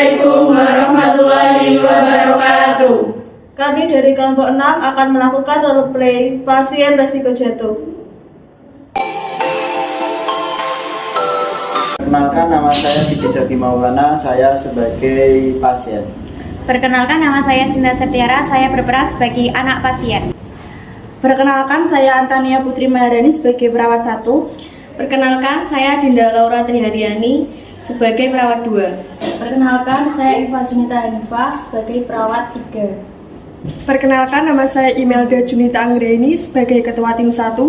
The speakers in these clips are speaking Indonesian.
Assalamualaikum warahmatullahi wabarakatuh. Kami dari kelompok 6 akan melakukan role play pasien resiko jatuh. Perkenalkan, nama saya Diki Zaki Maulana, saya sebagai pasien. Perkenalkan, nama saya Sinta Setiara, saya berperan sebagai anak pasien. Perkenalkan, saya Antania Putri Maharani sebagai perawat 1. Perkenalkan, saya Dinda Laura Triharyani sebagai perawat 2. Perkenalkan, saya Iva Sunita Hanifah sebagai perawat 3. Perkenalkan, nama saya Imelda Junita Anggreni sebagai ketua tim 1.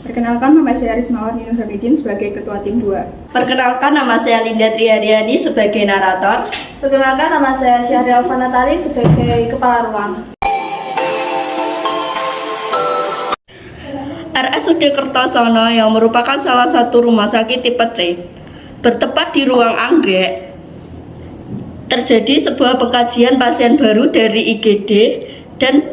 Perkenalkan, nama saya Rismawati Nur Hamidin sebagai ketua tim 2. Perkenalkan, nama saya Linda Triharyani sebagai narator. Perkenalkan, nama saya Syahril Fanatari sebagai kepala ruang. RSUD Kertosono yang merupakan salah satu rumah sakit tipe C bertempat di ruang anggrek. Terjadi sebuah pengkajian pasien baru dari IGD dan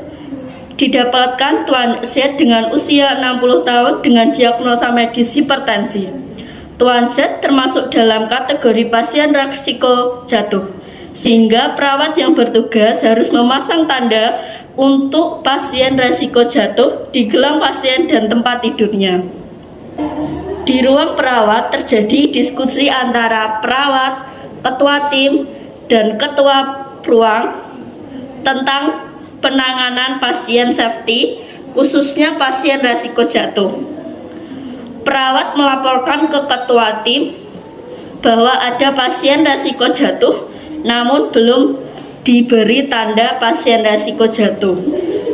didapatkan Tuan Z dengan usia 60 tahun dengan diagnosa medis hipertensi. Tuan Z termasuk dalam kategori pasien risiko jatuh, sehingga perawat yang bertugas harus memasang tanda untuk pasien risiko jatuh di gelang pasien dan tempat tidurnya. Di ruang perawat terjadi diskusi antara perawat, ketua tim, dan ketua ruang tentang penanganan pasien safety, khususnya pasien risiko jatuh. Perawat melaporkan ke ketua tim bahwa ada pasien risiko jatuh, namun belum diberi tanda pasien risiko jatuh.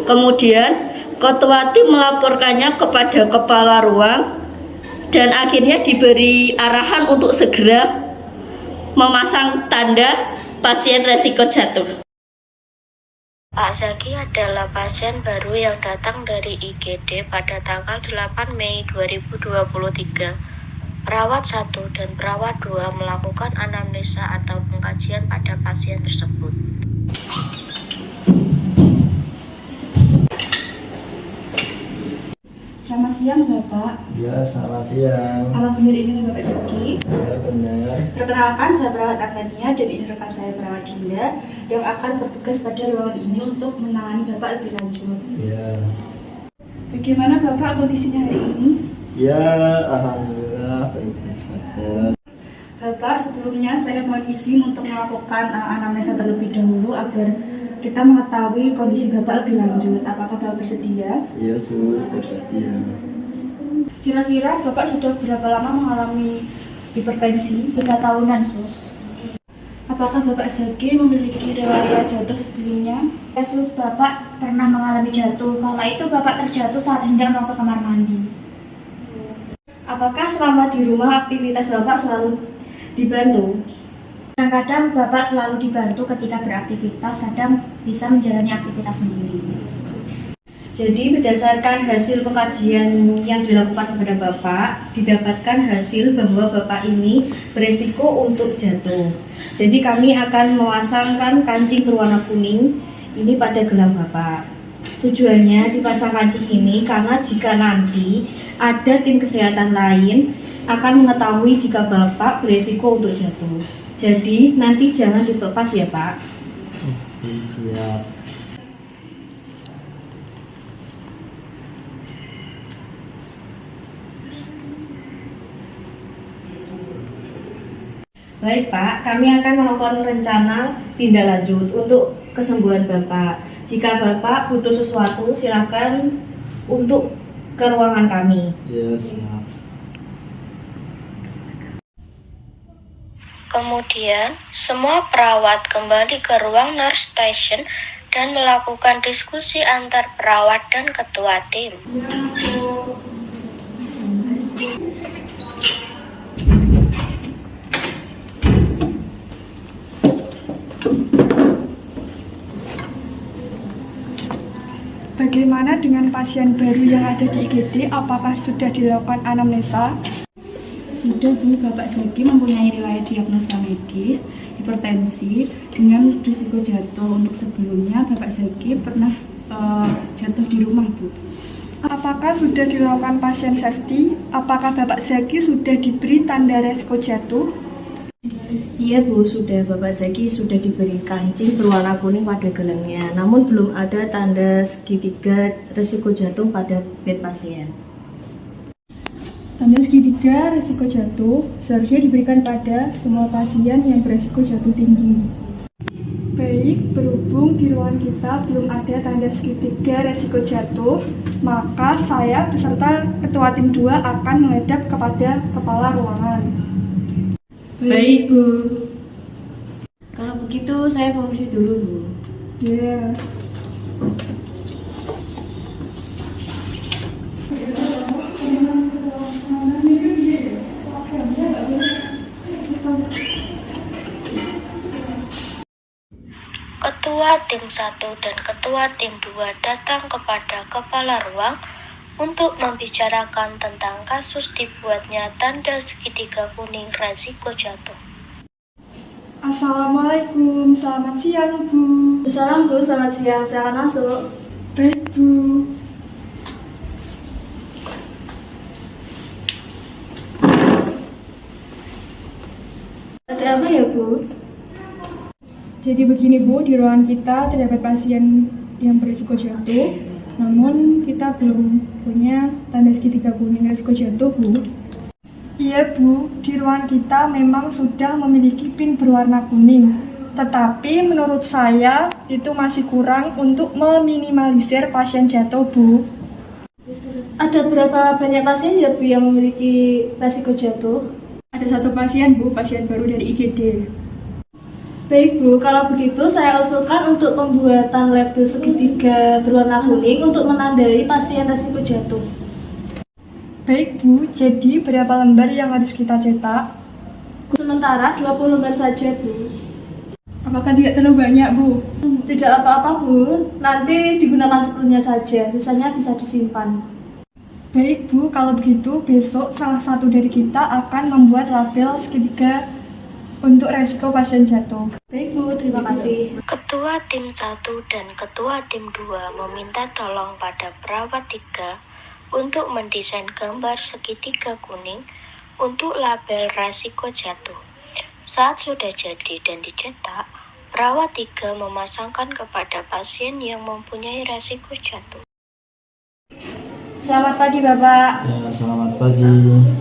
Kemudian ketua tim melaporkannya kepada kepala ruang dan akhirnya diberi arahan untuk segera memasang tanda pasien risiko jatuh. Pak Zaki adalah pasien baru yang datang dari IGD pada tanggal 8 Mei 2023. Perawat 1 dan perawat 2 melakukan anamnesa atau pengkajian pada pasien tersebut. Selamat siang, Bapak. Ya, selamat siang. Apa benar ini Bapak Zaki? Ya, benar. Perkenalkan, saya perawat Antania dan ini rekan saya perawat Dinda yang akan bertugas pada ruangan ini untuk menangani Bapak lebih lanjut. Ya. Bagaimana Bapak kondisinya hari ini? Ya, alhamdulillah baik-baik saja. Bapak, sebelumnya saya mohon izin untuk melakukan anamnesa terlebih dahulu agar kita mengetahui kondisi Bapak lebih lanjut. Apakah Bapak bersedia? Iya, Sus, bersedia. Kira-kira Bapak sudah berapa lama mengalami hipertensi? 3 tahunan, Sus. Apakah Bapak Zaki memiliki riwayat jatuh sebelumnya? Ya, Sus, Bapak pernah mengalami jatuh. Kala itu Bapak terjatuh saat hendak mau ke kamar mandi. Apakah selama di rumah aktivitas Bapak selalu dibantu? Kadang-kadang Bapak selalu dibantu ketika beraktivitas, kadang bisa menjalani aktivitas sendiri. Jadi berdasarkan hasil pengkajian yang dilakukan kepada Bapak, didapatkan hasil bahwa Bapak ini beresiko untuk jatuh. Jadi kami akan memasangkan kancing berwarna kuning ini pada gelang Bapak. Tujuannya dipasang kancing ini karena jika nanti ada tim kesehatan lain akan mengetahui jika Bapak beresiko untuk jatuh. Jadi nanti jangan dilepas ya, Pak. Oke, siap. Baik, Pak, kami akan melakukan rencana tindak lanjut untuk kesembuhan Bapak. Jika Bapak butuh sesuatu, silakan untuk ke ruangan kami. Ya, siap. Kemudian, semua perawat kembali ke ruang nurse station dan melakukan diskusi antar perawat dan ketua tim. Bagaimana dengan pasien baru yang ada di IGD? Apakah sudah dilakukan anamnesa? Sudah, Bu. Bapak Zaki mempunyai riwayat diagnosa medis hipertensi dengan risiko jatuh. Untuk sebelumnya Bapak Zaki pernah jatuh di rumah, Bu. Apakah sudah dilakukan pasien safety? Apakah Bapak Zaki sudah diberi tanda resiko jatuh? Iya Bu, sudah. Bapak Zaki sudah diberi kancing berwarna kuning pada gelangnya. Namun belum ada tanda segitiga risiko jatuh pada bed pasien. Tanda segitiga risiko jatuh seharusnya diberikan pada semua pasien yang berisiko jatuh tinggi. Baik, berhubung di ruangan kita belum ada tanda segitiga resiko jatuh, maka saya beserta ketua tim 2 akan menghadap kepada kepala ruangan. Baik, Bu. Kalau begitu saya permisi dulu Bu. Ya. Ketua tim 1 dan ketua tim 2 datang kepada kepala ruang untuk membicarakan tentang kasus dibuatnya tanda segitiga kuning risiko jatuh. Assalamualaikum, selamat siang Bu. Salam Bu, selamat siang, silakan masuk. Baik Bu. Ada apa ya Bu? Jadi begini Bu, di ruangan kita terdapat pasien yang berisiko jatuh, namun kita belum punya tanda segitiga kuning risiko jatuh Bu. Iya Bu, di ruangan kita memang sudah memiliki pin berwarna kuning. Tetapi menurut saya itu masih kurang untuk meminimalisir pasien jatuh Bu. Ada berapa banyak pasien ya Bu yang memiliki resiko jatuh? Ada satu pasien Bu, pasien baru dari IGD. Baik Bu, kalau begitu saya usulkan untuk pembuatan label segitiga berwarna kuning untuk menandai pasien resiko jatuh. Baik Bu, jadi berapa lembar yang harus kita cetak? Sementara 20 lembar saja Bu. Apakah tidak terlalu banyak Bu? Tidak apa-apa Bu, nanti digunakan sepenuhnya saja, sisanya bisa disimpan. Baik Bu, kalau begitu besok salah satu dari kita akan membuat label segitiga untuk resiko pasien jatuh. Baik Bu, terima kasih. Ketua tim 1 dan ketua tim 2 meminta tolong pada perawat 3 untuk mendesain gambar segitiga kuning untuk label resiko jatuh. Saat sudah jadi dan dicetak, perawat 3 memasangkan kepada pasien yang mempunyai resiko jatuh. Selamat pagi Bapak. Ya, selamat pagi.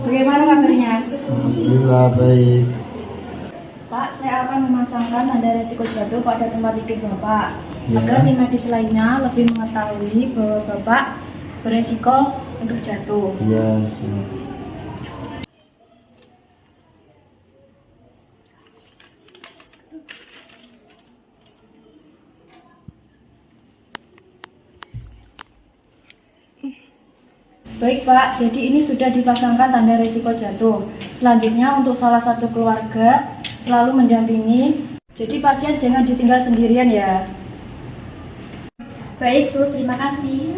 Bagaimana kabarnya? Alhamdulillah baik. Pak, saya akan memasangkan tanda resiko jatuh pada tempat tidur Bapak Ya. agar tim medis lainnya lebih mengetahui bahwa Bapak beresiko untuk jatuh. Iya, siap. Baik Pak, jadi ini sudah dipasangkan tanda resiko jatuh. Selanjutnya untuk salah satu keluarga selalu mendampingi. Jadi pasien jangan ditinggal sendirian ya. Baik Sus, terima kasih.